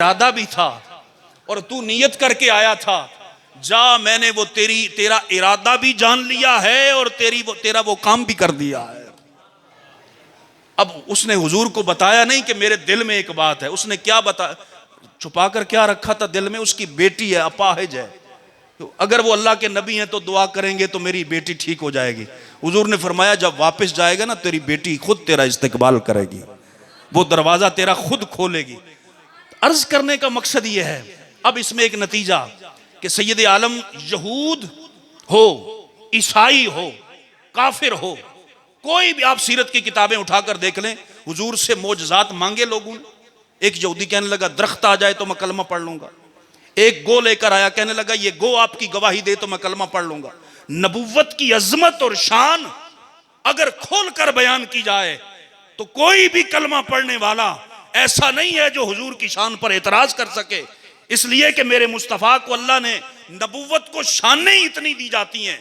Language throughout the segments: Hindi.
इरादा भी था और तू नियत करके आया था, जा मैंने वो तेरा इरादा भी जान लिया है और तेरा वो काम भी कर दिया है। अब उसने हुजूर को बताया नहीं कि मेरे दिल में एक बात है। उसने क्या बताया, छुपा कर क्या रखा था दिल में? उसकी बेटी है, अपाहिज है, तो अगर वो अल्लाह के नबी हैं तो दुआ करेंगे तो मेरी बेटी ठीक हो जाएगी। हुजूर ने फरमाया जब वापस जाएगा ना तेरी बेटी खुद तेरा इस्तकबाल करेगी, वो दरवाजा तेरा खुद खोलेगी। अर्ज करने का मकसद ये है, अब इसमें एक नतीजा कि सैयद आलम यहूद हो, ईसाई हो, काफिर हो, कोई भी आप सीरत की किताबें उठाकर देख लें, हुजूर से मोजज़ात मांगे लोगों ने। एक यहूदी कहने लगा दरख्त आ जाए तो मैं कलमा पढ़ लूंगा। एक गो लेकर आया, कहने लगा ये गो आपकी गवाही दे तो मैं कलमा पढ़ लूंगा। नबुव्वत की अजमत और शान अगर खोल कर बयान की जाए तो कोई भी कलमा पढ़ने वाला ऐसा नहीं है जो हुजूर की शान पर एतराज कर सके। इसलिए कि मेरे मुस्तफ़ा को अल्लाह ने नबुव्वत को शानें इतनी दी जाती हैं।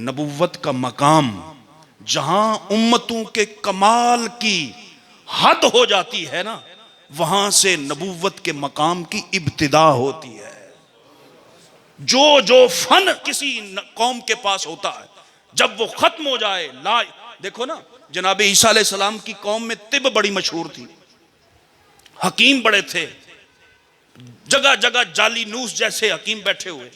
नबुव्वत का मकाम जहां उम्मतों के कमाल की हद हो जाती है ना, वहां से नबुव्वत के मकाम की इब्तिदा होती है। जो फन किसी कौम के पास होता है, जब वो खत्म हो जाए, देखो ना जनाब ईसा अलैहिस्सलाम की कौम में तिब बड़ी मशहूर थी, हकीम बड़े थे, जगह जगह जाली नूस जैसे हकीम बैठे हुए,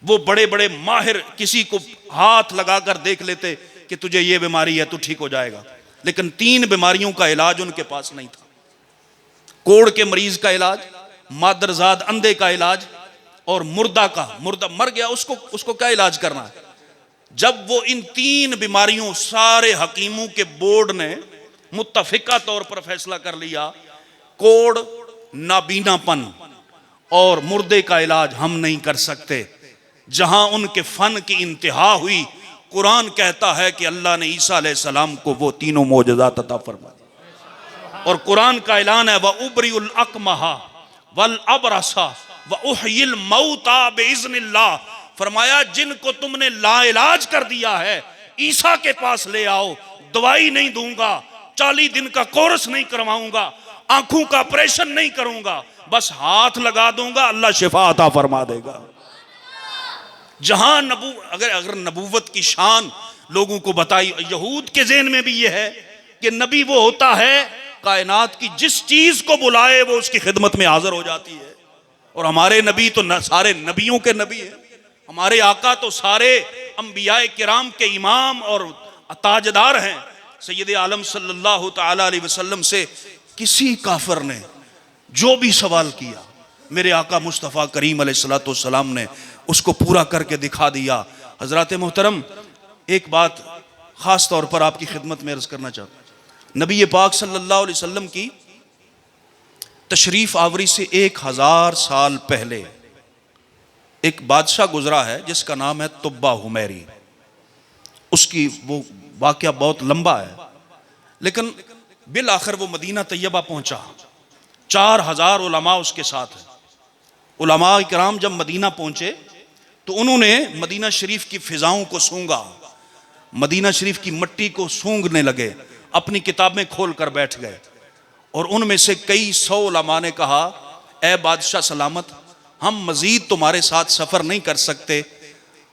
वो बड़े बड़े माहिर किसी को हाथ लगाकर देख लेते कि तुझे ये बीमारी है, तू ठीक हो जाएगा। लेकिन 3 बीमारियों का इलाज उनके पास नहीं था। कोढ़ के मरीज का इलाज, मादरजाद अंधे का इलाज और मुर्दा मर गया उसको क्या इलाज करना है। जब वो इन 3 बीमारियों, सारे हकीमों के बोर्ड ने मुत्तफिका तौर पर फैसला कर लिया, कोढ़, नाबीनापन और मुर्दे का इलाज हम नहीं कर सकते। जहां उनके फन की इंतहा हुई, कुरान कहता है कि अल्लाह ने ईसा अलैहिस्सलाम को वो तीनों मोजज़ात अता फरमा दिए। और कुरान का ऐलान है व उबरिउल अकमहा वल अबरसा व उहयिल मौता बिइज़्निल्लाह। फरमाया जिनको तुमने लाइलाज कर दिया है, ईसा के पास ले आओ, दवाई नहीं दूंगा, 40 दिन का कोर्स नहीं करवाऊंगा, आंखों का ऑपरेशन नहीं करूंगा, बस हाथ लगा दूंगा, अल्लाह शिफा अता फरमा देगा। जहां अगर नबूवत की शान लोगों को बताई, यहूद के ज़हन में भी यह है कि नबी वो होता है कायनात की जिस चीज को बुलाए वो उसकी खिदमत में हाजिर हो जाती है। और हमारे नबी तो सारे नबियों के नबी हैं, हमारे आका तो सारे अंबियाए किराम के इमाम और ताजदार हैं। सैयद आलम सल्लल्लाहु तआला अलैहि वसल्लम से किसी काफिर ने जो भी सवाल किया, मेरे आका मुस्तफ़ा करीम अलैहिस्सलातु वस्सलाम ने उसको पूरा करके दिखा दिया। हजरत मोहतरम, एक बात खास तौर पर आपकी खिदमत में अर्ज करना चाहता हूं। नबी पाक सल्लल्लाहु अलैहि वसल्लम की तशरीफ आवरी से 1000 साल पहले एक बादशाह गुजरा है जिसका नाम है तुब्बा हुमैरी। उसकी वो वाकया बहुत लंबा है, लेकिन बिल आखिर वो मदीना तैयबा पहुंचा। 4000 उलमा उसके साथ है। उलमा इकराम जब मदीना पहुंचे तो उन्होंने मदीना शरीफ की फिजाओं को सूंघा, मदीना शरीफ की मिट्टी को सूंघने लगे, अपनी किताबें खोल कर बैठ गए। और उनमें से कई 100 उलमा ने कहा, ए बादशाह सलामत, हम मजीद तुम्हारे साथ सफर नहीं कर सकते,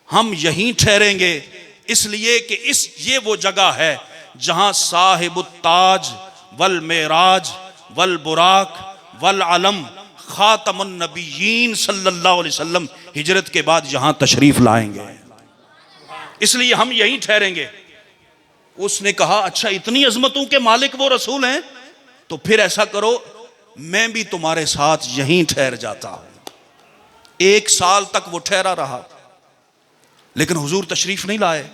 हम यहीं ठहरेंगे, इसलिए कि ये वो जगह है जहां साहिबुत ताज वल मेराज वल बुराक वल अलम खातमुन नबीयीन सल्लल्लाहु अलैहि वसल्लम हिजरत के बाद यहां तशरीफ लाएंगे, इसलिए हम यहीं ठहरेंगे। उसने कहा अच्छा इतनी अजमतों के मालिक वो रसूल हैं, तो फिर ऐसा करो मैं भी तुम्हारे साथ यहीं ठहर जाता हूं। 1 साल तक वो ठहरा रहा, लेकिन हुजूर तशरीफ नहीं लाए।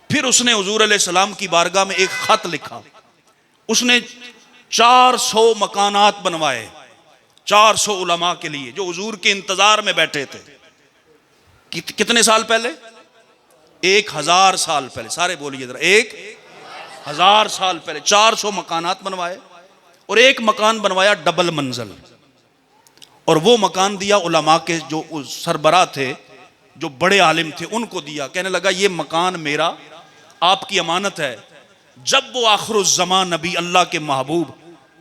फिर उसने हुजूर अलैहिस्सलाम की बारगाह में एक खत लिखा। उसने 400 मकानात बनवाए 400 उलमा के लिए जो हुजूर के इंतजार में बैठे थे। कितने साल पहले? 1000 साल पहले। सारे बोलिए जरा, 1000 साल पहले 400 मकानात बनवाए और एक मकान बनवाया डबल मंजिल, और वो मकान दिया उलमा के जो सरबराह थे, जो बड़े आलिम थे, उनको दिया। कहने लगा ये मकान मेरा, आपकी अमानत है। जब वो आखिरुज़्ज़मान नबी अल्लाह के महबूब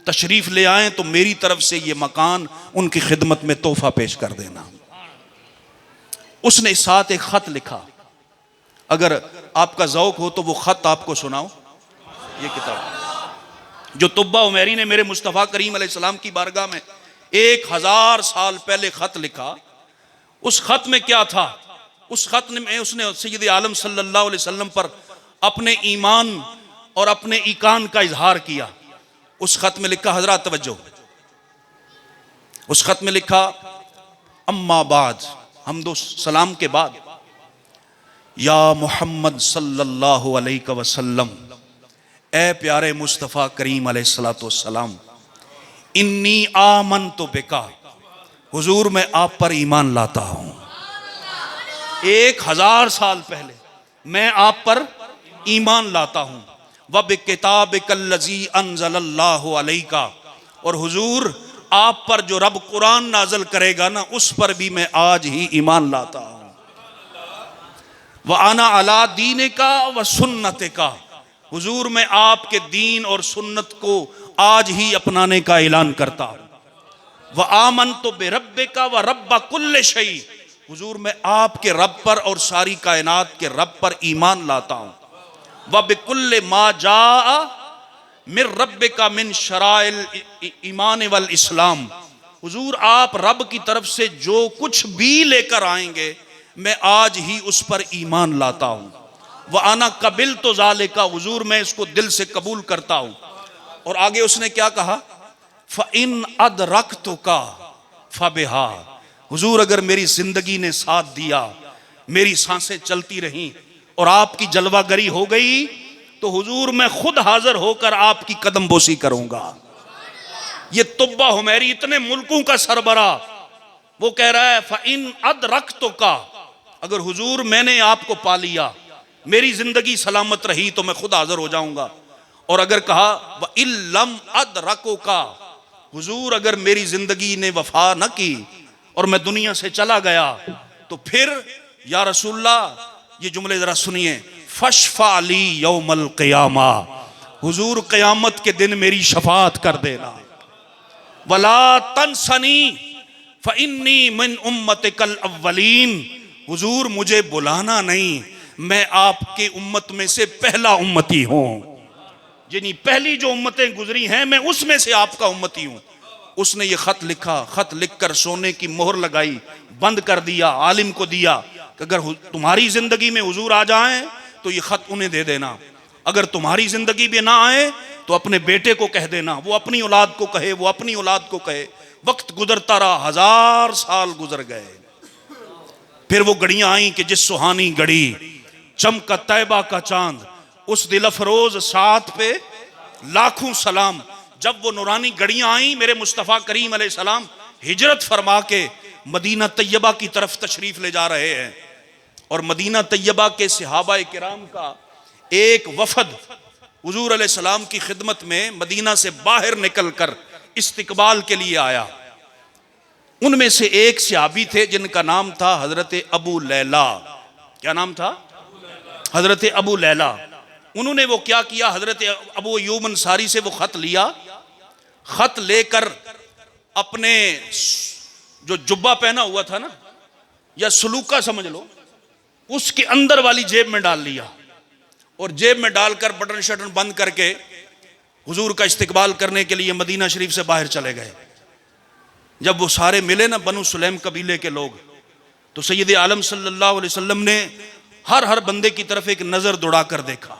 तशरीफ ले आए तो मेरी तरफ से ये मकान उनकी खिदमत में तोहफा पेश कर देना। उसने साथ एक खत लिखा, अगर आपका ज़ौक हो तो वो खत आपको सुनाओ। ये किताब जो तुब्बा उमैरी ने मेरे मुस्तफ़ा करीम अलैहिस्सलाम की बारगाह में 1000 साल पहले खत लिखा, उस खत में क्या था? उस खत में उसने सैयद आलम सल्लल्लाहु अलैहि वसल्लम पर अपने ईमान और अपने ईकान का इजहार किया। उस खत में लिखा, हजरत तवज्जो, उस खत में लिखा, अम्मा बाद, हम्दो सलाम के बाद, या मोहम्मद सल्लल्लाहु अलैहि वसल्लम, ए प्यारे मुस्तफ़ा करीम अलैहिस्सलातु वस्सलाम, इन्नी आमन तो बिका, हुजूर मैं आप पर ईमान लाता हूं। 1000 साल पहले मैं आप पर ईमान लाता हूं। व बिकिताबिकल्लज़ी अंज़लल्लाहु अलैका, और हुजूर आप पर जो रब कुरान नाज़िल करेगा ना, उस पर भी मैं आज ही ईमान लाता हूं। व आना अला दीन का व सुन्नत का, हुजूर मैं आपके दीन और सुन्नत को आज ही अपनाने का ऐलान करता हूं। व आमन तो बेरब्बे का व रब्बा कुल्ले शई, हुजूर मैं आपके रब पर और सारी कायनात के रब पर ईमान लाता हूं। व बिकुल्ले मा जा मिर रब्बे का मिन शराइल ईमान वल इस्लाम, हुजूर आप रब की तरफ से जो कुछ भी लेकर आएंगे मैं आज ही उस पर ईमान लाता हूं। व आना कबिल तो ज़ालिका, हुजूर मैं इसको दिल से कबूल करता हूं। और आगे उसने क्या कहा, फ़इन अदरक्तु का फ़बिहा, हुजूर अगर मेरी जिंदगी ने साथ दिया, मेरी सांसें चलती रहीं और आपकी जलवागरी हो गई, तो हुजूर मैं खुद हाजिर होकर आपकी कदम बोसी करूंगा। ये तुब्बा हुमैरी इतने मुल्कों का सरबरा, वो कह रहा है फ़इन अदरक्तु का, अगर हुजूर मैंने आपको पा लिया, मेरी जिंदगी सलामत रही तो मैं खुद हाजिर हो जाऊंगा। और अगर कहा व इल्लम अदरको का, हुजूर अगर मेरी जिंदगी ने वफा न की और मैं दुनिया से चला गया, तो फिर या रसूलल्लाह ये जुमले जरा सुनिए, फशफा अली यौमल क़ियामा, हुजूर क़यामत के दिन मेरी शफात कर देना। वला तनसनी फ़इन्नी मिन उम्मतिकल अव्वलीन, हुजूर मुझे बुलाना नहीं, मैं आपके उम्मत में से पहला उम्मती हूं, यानी पहली जो उम्मतें गुजरी हैं मैं उसमें से आपका उम्मती हूं। उसने ये खत लिखा, खत लिखकर सोने की मोहर लगाई, बंद कर दिया, आलिम को दिया कि अगर तुम्हारी जिंदगी में हुजूर आ जाएं तो ये खत उन्हें दे देना, अगर तुम्हारी जिंदगी में ना आए तो अपने बेटे को कह देना, वो अपनी औलाद को कहे, वो अपनी औलाद को कहे। वक्त गुजरता रहा, 1000 साल गुजर गए। फिर वो घड़ियां आई कि जिस सुहानी घड़ी चमका तैबा का चांद, उस दिल अफरोज साथ पे लाखों सलाम। जब वो नूरानी घड़ियां आई, मेरे मुस्तफ़ा करीम अलैहिस्सलाम हिजरत फरमा के मदीना तैयबा की तरफ तशरीफ ले जा रहे हैं, और मदीना तैयबा के सहाबा किराम का एक वफद हुजूर अलैहिस्सलाम की खिदमत में मदीना से बाहर निकल कर इस्तकबाल के लिए आया। उनमें से एक सहाबी थे जिनका नाम था हजरत अबू लैला। क्या नाम था? हजरत अबू लैला। उन्होंने वो क्या किया, हजरत अबू अय्यूब अंसारी से वो खत लिया, खत लेकर अपने जो जुब्बा पहना हुआ था ना, या सलूका समझ लो, उसके अंदर वाली जेब में डाल लिया, और जेब में डालकर बटन शटन बंद करके हुजूर का इस्तकबाल करने के लिए मदीना शरीफ से बाहर चले गए। जब वो सारे मिले ना, बनु सुलैम कबीले के लोग, तो सैयद आलम सल्लल्लाहु अलैहि वसल्लम ने हर बंदे की तरफ एक नजर दौड़ाकर देखा।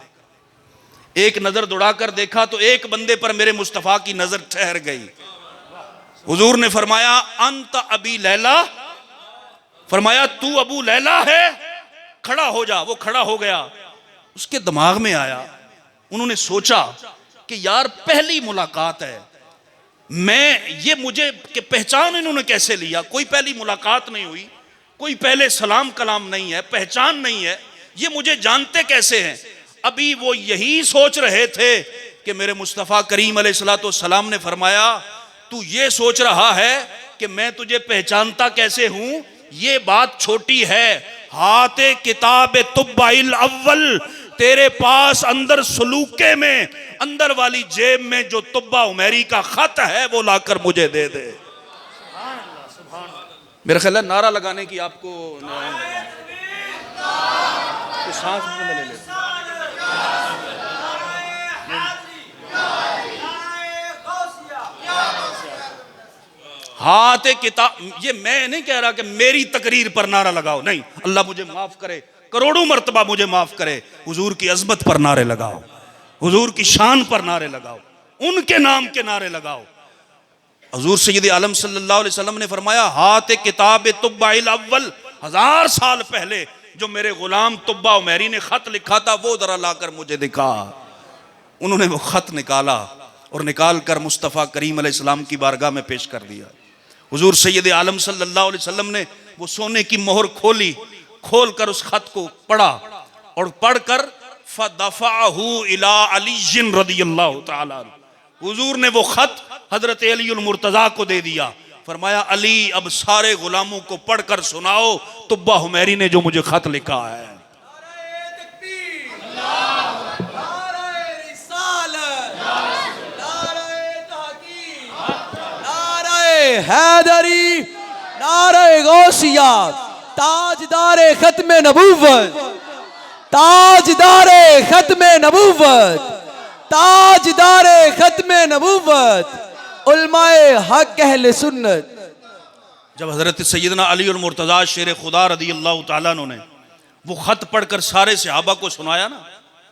एक नजर दौड़ाकर देखा तो एक बंदे पर मेरे मुस्तफ़ा की नजर ठहर गई। हुजूर ने फरमाया अंत अबी लैला, फरमाया तू अबू लैला है, खड़ा हो जा। वो खड़ा हो गया। उसके दिमाग में आया, उन्होंने सोचा कि यार पहली मुलाकात है, मैं ये मुझे कि पहचान इन्होंने कैसे लिया? कोई पहली मुलाकात नहीं हुई, कोई पहले सलाम कलाम नहीं है, पहचान नहीं है, ये मुझे जानते कैसे हैं? अभी वो यही सोच रहे थे कि मेरे मुस्तफ़ा करीम अलैहिस्सलाम ने फरमाया तू ये सोच रहा है कि मैं तुझे पहचानता कैसे हूं, ये बात छोटी है। हाथे किताब तुब्बाइल अव्वल, तेरे पास अंदर सलूके में अंदर वाली जेब में जो तुब्बा उमैरी का खत है वो लाकर मुझे दे दे। मेरा ख्याल है नारा लगाने की आपको तो सांस में ले ले। हाथ किताब, ये मैं नहीं कह रहा कि मेरी तकरीर पर नारा लगाओ, नहीं, अल्लाह मुझे माफ करे, करोड़ों मर्तबा मुझे माफ करे, हुजूर की अजमत पर नारे लगाओ, हुजूर की शान पर नारे लगाओ, उनके नाम के नारे लगाओ। हुजूर सैयद आलम सल्लल्लाहु अलैहि वसल्लम ने फरमाया, हाथ किताब तुब्बा इल अव्वल, 1000 साल पहले जो मेरे गुलाम तुब्बा उमैरी ने खत लिखा था वो जरा लाकर मुझे दिखा। उन्होंने वो खत निकाला और निकाल कर मुस्तफ़ा करीम अलैहिस्सलाम की बारगाह में पेश कर दिया। हुजूर सैयद आलम सल्लल्लाहु अलैहि वसल्लम ने वो सोने की मोहर खोली, खोल कर उस खत को पढ़ा और पढ़कर फदफ़अहु इला अली रज़ियल्लाहु तआला अन्हु, हुजूर ने वो खत हजरत अली मुर्तज़ा को दे दिया। फरमाया, अली अब सारे गुलामों को पढ़कर सुनाओ तुब्बा हुमैरी ने जो मुझे खत लिखा है। हैदरी, नारे गौसिया, ताजदारे खत्मे नबूवत, ताजदारे खत्मे नबूवत, ताजदारे खत्मे नबूवत, उलमाए हक अहले सुन्नत। जब हजरत सैयदना अली और मुर्तज़ा शेर खुदा रज़ियल्लाहु ताला अन्हु ने वो खत पढ़कर सारे सहाबा को सुनाया ना,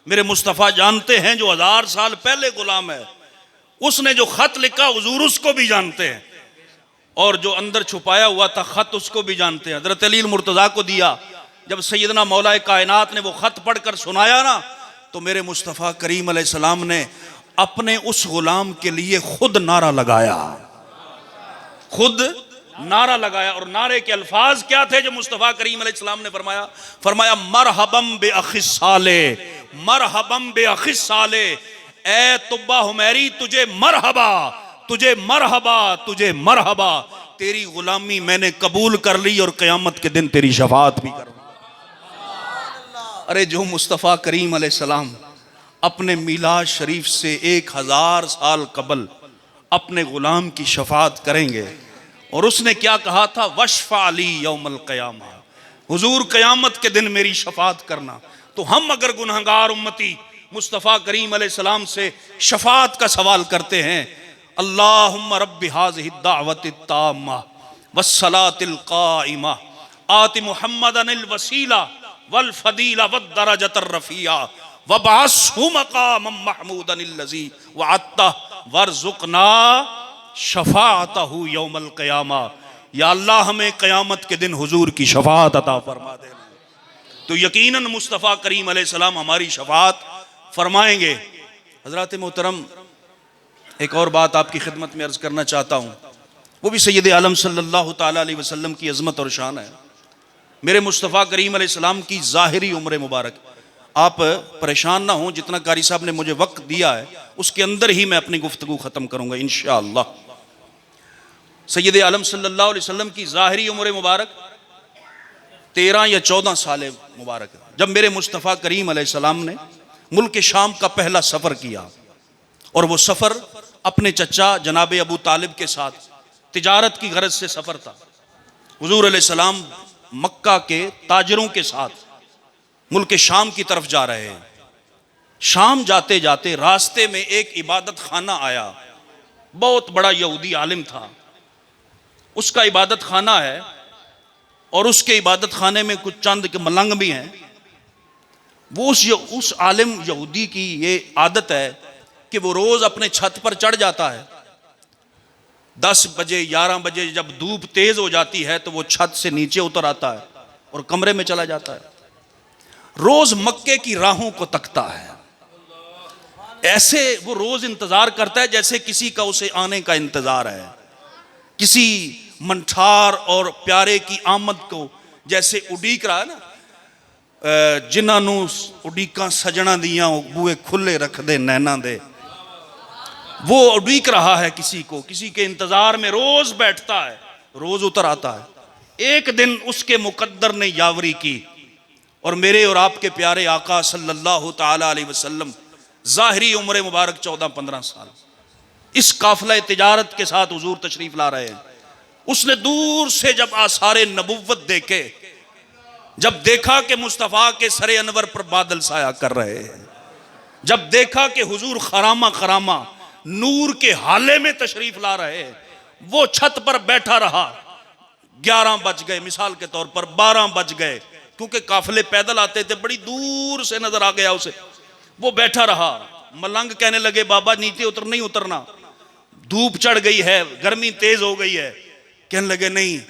मेरे मुस्तफ़ा जानते हैं जो 1000 साल पहले गुलाम है, उसने जो खत लिखा हुजूर उसको भी जानते हैं, और जो अंदर छुपाया हुआ था खत उसको भी जानते हैं। हजरत अली मुर्तज़ा को दिया। जब सैयदना मौलाए कायनात ने वो खत पढ़कर सुनाया ना, तो मेरे मुस्तफ़ा करीम अलैहिस्सलाम ने अपने उस गुलाम के लिए खुद नारा लगाया, खुद नारा लगाया। और नारे के अल्फाज क्या थे जो मुस्तफ़ा करीम अलैहिस्सलाम ने फरमाया? फरमाया, मरहबम बे अखिस साले, मरहबम बे अखिस साले, ए तुब्बा हुमैरी तुझे मरहबा, तुझे मरहबा, तुझे मरहबा, तेरी गुलामी मैंने कबूल कर ली और क़यामत के दिन तेरी शफाअत भी करूंगा। अरे जो मुस्तफ़ा करीम अलैहिस्सलाम अपने मिलाद शरीफ से 1000 साल कबल अपने गुलाम की शफाअत करेंगे, और उसने क्या कहा था? वशफ़ा अली यौमल क़यामा, हुजूर क़यामत के दिन मेरी शफाअत करना। तो हम अगर गुनहगार उम्मती मुस्तफ़ा करीम अलैहिस्सलाम से शफाअत का सवाल करते हैं, अल्लाहुम्मा रब्बि हाज़िहि दावति ताम्मा वस्सलातिल क़ाइमा आति मुहम्मदनिल वसीला वल फदीला वद दरजतर रफ़िया वबअसहु मक़ामम महमूदनिल लज़ी वअत्ता वरज़ुक़ना शफ़ाअतहु यौमल क़यामा। या अल्लाह हमें क़यामत के दिन हुजूर की शफ़ाअत अता फरमा देना। तो यकीनन मुस्तफ़ा करीम अलैहिस्सलाम हमारी शफ़ाअत फरमाएंगे। हज़रात मोहतरम, एक और बात आपकी खिदमत में अर्ज़ करना चाहता हूँ, वो भी सैयद आलम सल्लल्लाहु ताला अलैहि वसल्लम की अज़मत और शान है। मेरे मुस्तफ़ा करीम अलैहिस्सलाम की ज़ाहिरी उम्र मुबारक, आप परेशान ना हों, जितना कारी साहब ने मुझे वक्त दिया है उसके अंदर ही मैं अपनी गुफ्तगू ख़त्म करूँगा इंशाअल्लाह। सैयद आलम सल्लल्लाहु अलैहि वसल्लम की ज़ाहिरी उम्र मुबारक 13 या 14 साल मुबारक, जब मेरे मुस्तफ़ा करीम अलैहिस्सलाम ने मुल्क शाम का पहला सफ़र किया, और वो सफ़र अपने चचा जनाब अबू तालिब के साथ तिजारत की गरज से सफ़र था। हुजूर अलैहिस्सलाम मक्का के ताजरों के साथ मुल्क शाम की तरफ जा रहे हैं। शाम जाते जाते रास्ते में एक इबादत खाना आया, बहुत बड़ा यहूदी आलिम था, उसका इबादत खाना है, और उसके इबादत खाने में कुछ चंद के मलंग भी हैं। वो उस आलिम यहूदी की ये आदत है कि वो रोज़ अपने छत पर चढ़ जाता है। 10 बजे 11 बजे जब धूप तेज़ हो जाती है तो वो छत से नीचे उतर आता है और कमरे में चला जाता है। रोज़ मक्के की राहों को तकता है, ऐसे वो रोज़ इंतज़ार करता है जैसे किसी का उसे आने का इंतज़ार है, किसी मंठार और प्यारे की आमद को जैसे उड़ीक रहा है ना, जिन्होंने उड़ीका सजना दियाँ बूहे खुले रख दे नैना दे, वो उड़ीक रहा है किसी को, किसी के इंतजार में रोज बैठता है, रोज उतर आता है। एक दिन उसके मुकद्दर ने यावरी की और मेरे और आपके प्यारे आका सल्लल्लाहु ताला अलैहि वसल्लम ज़ाहिरी उम्र मुबारक 14-15 साल इस काफिला तिजारत के साथ हुजूर तशरीफ ला रहे हैं। उसने दूर से जब आसारे नबुव्वत देखे, जब देखा कि मुस्तफ़ा के सरे अनवर पर बादल साया कर रहे हैं, जब देखा कि हुजूर खरामा खरामा नूर के हाले में तशरीफ ला रहे हैं, वो छत पर बैठा रहा। 11 बज गए, मिसाल के तौर पर 12 बज गए, क्योंकि काफिले पैदल आते थे, बड़ी दूर से नजर आ गया उसे। वो बैठा रहा। मलंग कहने लगे बाबा नीचे उतर, नहीं उतरना, धूप चढ़ गई है, गर्मी तेज हो गई है। कहने लगे नहीं,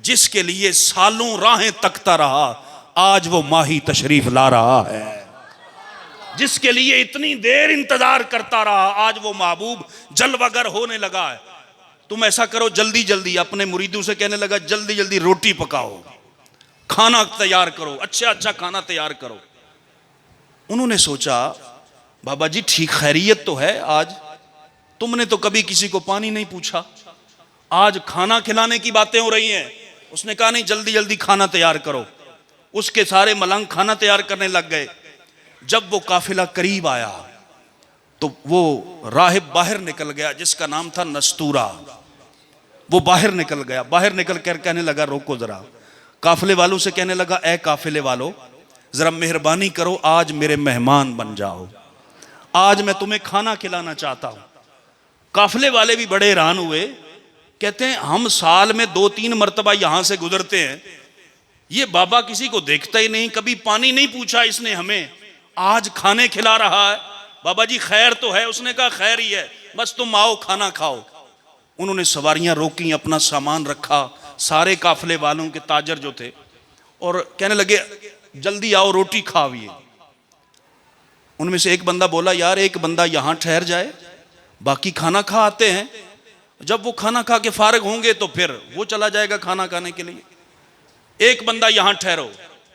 जिसके लिए सालों राहें तकता रहा आज वो माही तशरीफ ला रहा है, जिसके लिए इतनी देर इंतजार करता रहा आज वो महबूब जलवगर होने लगा है। तुम ऐसा करो, जल्दी जल्दी अपने मुरीदों से कहने लगा जल्दी जल्दी रोटी पकाओ, खाना तैयार करो, अच्छा अच्छा खाना तैयार करो। उन्होंने सोचा बाबा जी ठीक खैरियत तो है, आज तुमने तो कभी किसी को पानी नहीं पूछा, आज खाना खिलाने की बातें हो रही हैं। उसने कहा नहीं, जल्दी जल्दी खाना तैयार करो। उसके सारे मलंग खाना तैयार करने लग गए। जब वो काफिला करीब आया तो वो राहिब बाहर निकल गया जिसका नाम था नस्तूरा। वो बाहर निकल गया, बाहर निकल कर कहने लगा रोको जरा। काफिले वालों से कहने लगा ए काफिले वालों, जरा मेहरबानी करो, आज मेरे मेहमान बन जाओ, आज मैं तुम्हें खाना खिलाना चाहता हूं। काफिले वाले भी बड़े हैरान हुए, कहते हैं हम साल में 2-3 मरतबा यहां से गुजरते हैं, ये बाबा किसी को देखता ही नहीं, कभी पानी नहीं पूछा इसने हमें, आज खाने खिला रहा है। बाबा जी खैर तो है? उसने कहा खैर ही है, बस तुम आओ खाना खाओ। उन्होंने सवारियां रोकी, अपना सामान रखा, सारे काफिले वालों के ताजर जो थे, और कहने लगे जल्दी आओ रोटी खाओ। उनमें से एक बंदा बोला यार एक बंदा यहां ठहर जाए, बाकी खाना खा आते हैं, जब वो खाना खा के फारिग होंगे तो फिर वो चला जाएगा खाना खाने के लिए। एक बंदा यहां ठहरो।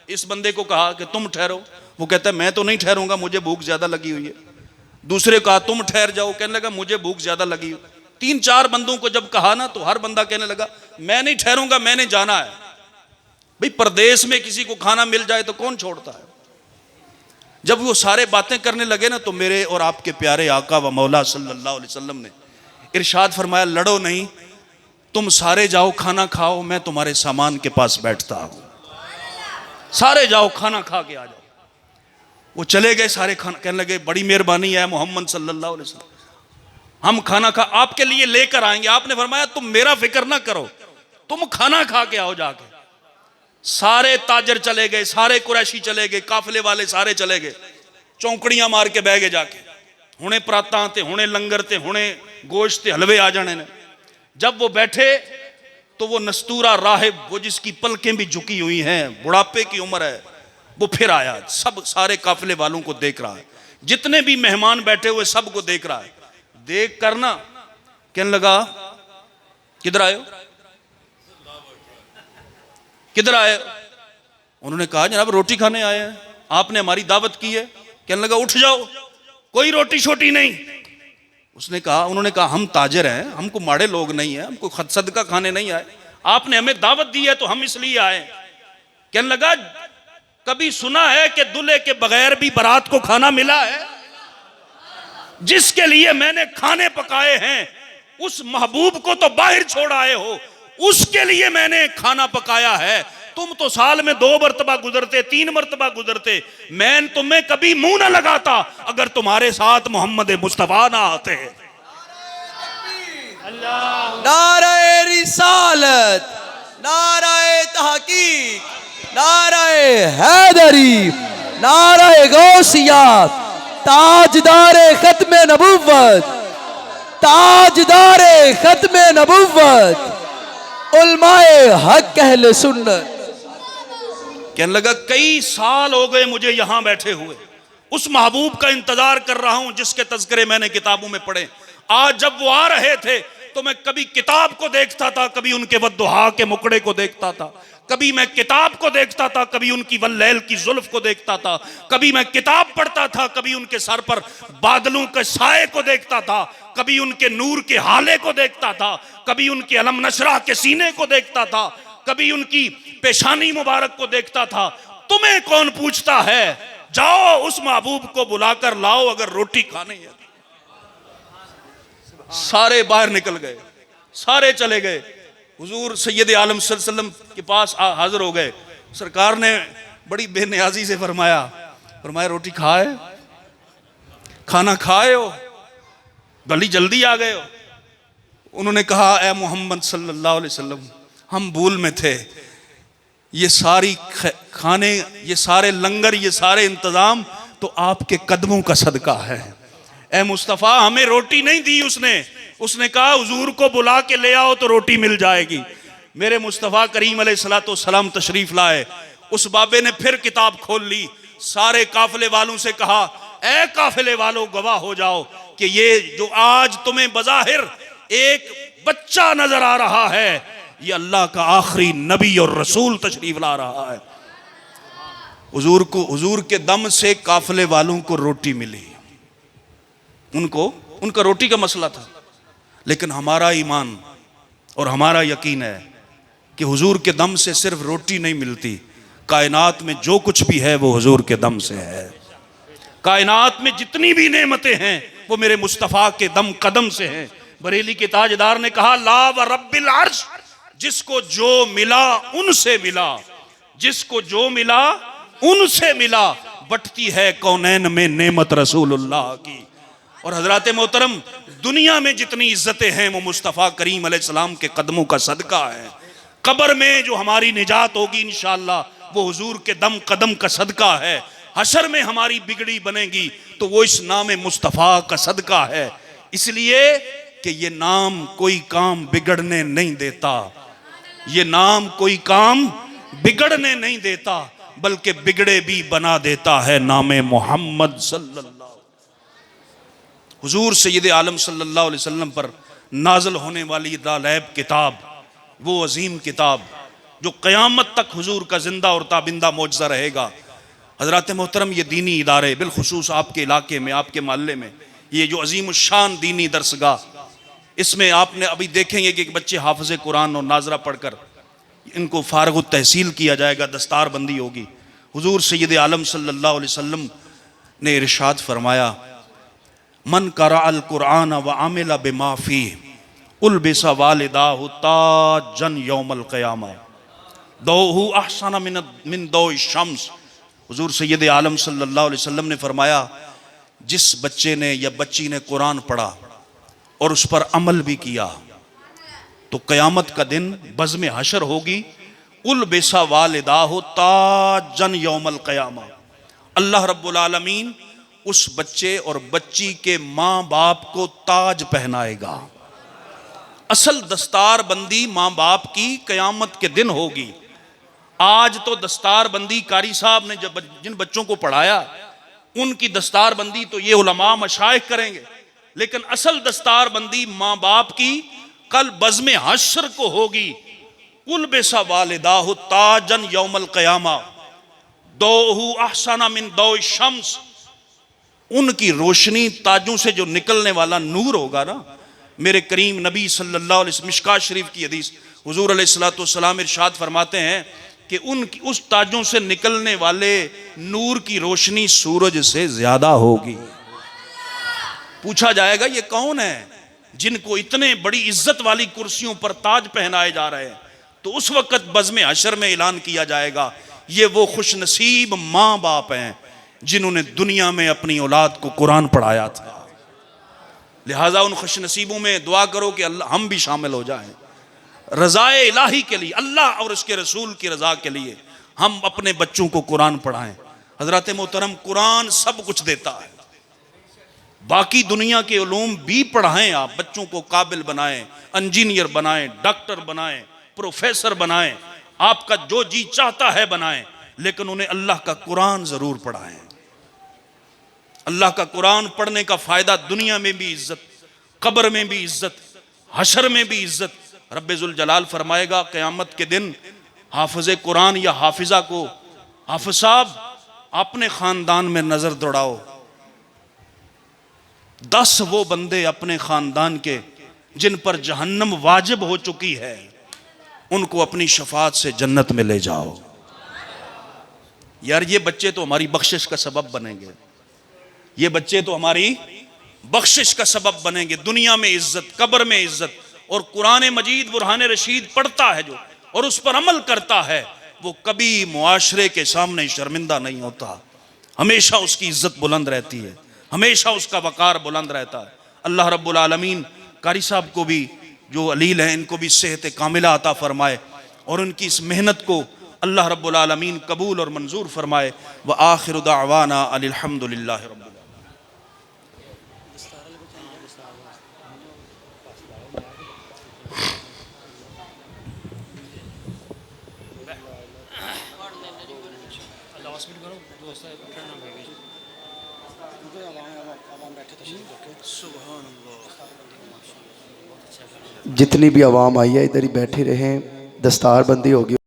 इस बंदे को कहा कि तुम ठहरो, वो कहता है मैं तो नहीं ठहरूंगा, मुझे भूख ज्यादा लगी हुई है। दूसरे को कहा तुम ठहर जाओ, कहने लगा मुझे भूख ज्यादा लगी हुई। 3-4 बंदों को जब कहा ना तो हर बंदा कहने लगा मैं नहीं ठहरूंगा, मैंने जाना है। भाई परदेश में किसी को खाना मिल जाए तो कौन छोड़ता है। जब वो सारे बातें करने लगे ना तो मेरे और आपके प्यारे आका व मौला सल्लल्लाहु अलैहि वसल्लम ने इरशाद फरमाया लड़ो नहीं, तुम सारे जाओ खाना खाओ, मैं तुम्हारे सामान के पास बैठता हूं, सारे जाओ खाना खा के आ जाओ। वो चले गए सारे खाना, कहने लगे बड़ी मेहरबानी है मोहम्मद सल्लल्लाहु अलैहि वसल्लम, हम खाना खा आपके लिए लेकर आएंगे। आपने फरमाया तुम मेरा फिक्र ना करो, तुम खाना खा के आओ जाके। सारे ताजर चले गए, सारे कुरैशी चले गए, काफिले वाले सारे चले गए, चौंकड़ियां मार के बह गए जाके, हुणे परातां ते हुणे लंगर ते हुणे गोश्त ते हलवे आ जाने ने। जब वो बैठे तो वो नस्तूरा राहिब, वो जिसकी पलकें भी झुकी हुई हैं, बुढ़ापे की उम्र है, वो फिर आया, सब सारे काफिले वालों को देख रहा है, जितने भी मेहमान बैठे हुए सबको देख रहा है। देख कर ना कहने लगा किधर आए हो, किधर आए? उन्होंने कहा जनाब रोटी खाने आए हैं, आपने हमारी दावत की है। कहने लगा उठ जाओ, कोई रोटी छोटी नहीं। उसने कहा, उन्होंने कहा हम ताजिर हैं, हमको माड़े लोग नहीं है, हमको खत सदका खाने नहीं आए, आपने हमें दावत दी है तो हम इसलिए आए। कहने लगा कभी सुना है कि दूल्हे के बगैर भी बारात को खाना मिला है? जिसके लिए मैंने खाने पकाए हैं उस महबूब को तो बाहर छोड़ आए हो, उसके लिए मैंने खाना पकाया है। तुम तो साल में 2 मरतबा गुजरते, 3 मरतबा गुजरते, मैं तुम्हें कभी मुंह ना लगाता अगर तुम्हारे साथ मोहम्मद मुस्तफा ना आते। नारे रिसालत, नारे तहकीक, नारे हैदरी, नारे गौसिया, ताजदारे खत्मे नबुव्वत, ताजदारे खत्मे नबुव्वत, उलमाए हक अहले सुन्नत। कहने लगा कई साल हो गए मुझे यहां बैठे हुए, उस महबूब का इंतजार कर रहा हूं जिसके तज़किरे मैंने किताबों में पढ़े। आज जब वो आ रहे थे तो मैं कभी किताब को देखता था, कभी उनके वद्दुहा के मुकड़े को देखता था, कभी मैं किताब को देखता था, कभी उनकी वल्लैल की जुल्फ को देखता था, कभी मैं किताब पढ़ता था, कभी उनके सर पर बादलों के साए को देखता था, कभी उनके नूर के हाले को देखता था, कभी उनके अलम नशरा के सीने को देखता था, कभी उनकी पेशानी मुबारक को देखता था। तुम्हें कौन पूछता है, जाओ उस महबूब को बुलाकर लाओ अगर रोटी खानी है। सारे बाहर निकल गए, सारे चले गए। हुजूर सैयद आलम सल्लल्लाहु अलैहि वसल्लम के पास हाजिर हो गए। सरकार ने बड़ी बेनियाजी से फरमाया रोटी खाए, खाना खाए हो, गली जल्दी आ गए हो। उन्होंने कहा ए मोहम्मद सल्लल्लाहु अलैहि वसल्लम, हम भूल में थे, ये सारी खाने, ये सारे लंगर, ये सारे इंतजाम तो आपके कदमों का सदका है। ए मुस्तफ़ा, हमें रोटी नहीं दी उसने कहा हुजूर को बुला के ले आओ तो रोटी मिल जाएगी। मेरे मुस्तफ़ा करीम अलैहिस्सलातु वस्सलाम तशरीफ लाए। उस बाबे ने फिर किताब खोल ली, सारे काफिले वालों से कहा ए काफिले वालों, गवाह हो जाओ कि ये जो आज तुम्हें बज़ाहिर एक बच्चा नजर आ रहा है, ये अल्लाह का आखिरी नबी और रसूल तशरीफ ला रहा है। हुजूर के दम से काफिले वालों को रोटी मिली। उनका रोटी का मसला था, लेकिन हमारा ईमान और हमारा यकीन है कि हुजूर के दम से सिर्फ रोटी नहीं मिलती, कायनात में जो कुछ भी है वो हुजूर के दम से है। कायनात में जितनी भी नेमतें हैं वो मेरे मुस्तफ़ा के दम कदम से हैं। बरेली के ताजदार ने कहा ला व रब्बिल अर्श, जिसको जो मिला उनसे मिला, जिसको जो मिला उनसे मिला, बटती है कौनैन में नेमत रसूलुल्लाह की। और हजरत मोहतरम, दुनिया में जितनी इज्जतें हैं वो मुस्तफ़ा करीम अलैहिस्सलाम के कदमों का सदका है। कब्र में जो हमारी निजात होगी इंशाअल्लाह वो हुजूर के दम कदम का सदका है। हशर में हमारी बिगड़ी बनेगी तो वो इस नाम मुस्तफ़ा का सदका है। इसलिए कि ये नाम कोई काम बिगड़ने नहीं देता, ये नाम कोई काम बिगड़ने नहीं देता, बल्कि बिगड़े भी बना देता है। नाम मोहम्मद सल्लल्लाहु हुजूर सैयद आलम सल्लल्लाहु अलैहि वसल्लम पर नाज़िल होने वाली ला रैब किताब, वो अजीम किताब जो क़यामत तक हुजूर का जिंदा और ताबिंदा मौजज़ा रहेगा। हज़रात मोहतरम, ये दीनी इदारे बिलखुसूस आपके इलाके में, आपके मोहल्ले में, ये जो अजीम शान दीनी दरसगाह, इसमें आपने अभी देखेंगे कि बच्चे हाफ़िज़ कुरान और नाजरा पढ़कर इनको फ़ारिग़ तहसील किया जाएगा, दस्तार बंदी होगी। हुजूर सैयद आलम सल्लल्लाहु अलैहि वसल्लम ने इरशाद फरमाया मन करा अल कुरान व आमिला बिमा फीह उल्बिसा वालिदाहु ताजन यौमल क़यामा दौहु अहसन मिन दौइ शम्स। हुजूर सैयद आलम सल्लल्लाहु अलैहि वसल्लम ने फरमाया जिस बच्चे ने या बच्ची ने कुरान पढ़ा और उस पर अमल भी किया तो क़यामत का दिन बज़्म हशर होगी। उल्बिसा वालिदाहु ताजन यौमल क़यामा, अल्लाह रब्बुल आलमीन उस बच्चे और बच्ची के माँ बाप को ताज पहनाएगा। असल दस्तार बंदी माँ बाप की क़यामत के दिन होगी। आज तो दस्तार बंदी कारी साहब ने जब जिन बच्चों को पढ़ाया उनकी दस्तार बंदी तो ये उलमा मशाइख करेंगे, लेकिन असल दस्तार बंदी माँ बाप की कल बज़्म हश्र को होगी। उल्बिसा वालिदाहु ताजन यौमल क़यामा दौहु अहसना मिन दौइ शम्स, उनकी रोशनी ताजों से जो निकलने वाला नूर होगा ना, मेरे करीम नबी सल्लल्लाहु अलैहि वसल्लम मिशकात शरीफ की हदीस हुजूर अलैहिस्सलातु वस्सलाम इरशाद फरमाते हैं कि उनकी उस ताजों से निकलने वाले नूर की रोशनी सूरज से ज्यादा होगी। पूछा जाएगा ये कौन है जिनको इतने बड़ी इज्जत वाली कुर्सियों पर ताज पहनाए जा रहे हैं, तो उस वक्त बज़्म हशर में ऐलान किया जाएगा ये वो खुशनसीब माँ बाप हैं जिन्होंने दुनिया में अपनी औलाद को कुरान पढ़ाया था। लिहाजा उन खुशनसीबों में दुआ करो कि अल्लाह हम भी शामिल हो जाएं। रज़ाए इलाही के लिए, अल्लाह और उसके रसूल की रज़ा के लिए हम अपने बच्चों को कुरान पढ़ाएं। हज़रत मोहतरम, कुरान सब कुछ देता है, बाकी दुनिया के उलूम भी पढ़ाएं। आप बच्चों को काबिल बनाएं, इंजीनियर बनाएं, डॉक्टर बनाएं, प्रोफेसर बनाएं, आपका जो जी चाहता है बनाएं, लेकिन उन्हें अल्लाह का कुरान ज़रूर पढ़ाएं। अल्लाह का कुरान पढ़ने का फ़ायदा दुनिया में भी इज्जत, कब्र में भी इज्जत, हशर में भी इज्जत। रब्बे ज़ुल जलाल फरमाएगा क़यामत के दिन हाफ़िज़े कुरान या हाफिज़ा को, हाफ़िज़ साहब अपने ख़ानदान में नज़र दौड़ाओ, 10 वो बंदे अपने ख़ानदान के जिन पर जहन्नम वाजिब हो चुकी है उनको अपनी शफाअत से जन्नत में ले जाओ। यार ये बच्चे तो हमारी बख्शिश का सबब बनेंगे, ये बच्चे तो हमारी बख्शिश का सबब बनेंगे, दुनिया में इज्जत, कब्र में इज्जत। और कुरान मजीद बुरहान रशीद पढ़ता है जो और उस पर अमल करता है, वो कभी मुआशरे के सामने शर्मिंदा नहीं होता, हमेशा उसकी इज्जत बुलंद रहती है, हमेशा उसका वकार बुलंद रहता है। अल्लाह रब्बुल आलमीन कारी साहब को भी, जो अलील हैं, इनको भी सेहत कामिला अता फरमाए और उनकी इस मेहनत को अल्लाह रब्बुल आलमीन कबूल और मंजूर फरमाए। व आखिर दावाना अनिल हम्दुलिल्लाहि रब्बिल आलमीन। जितनी भी आवाम आई है इधर ही बैठे रहें, दस्तार बंदी होगी।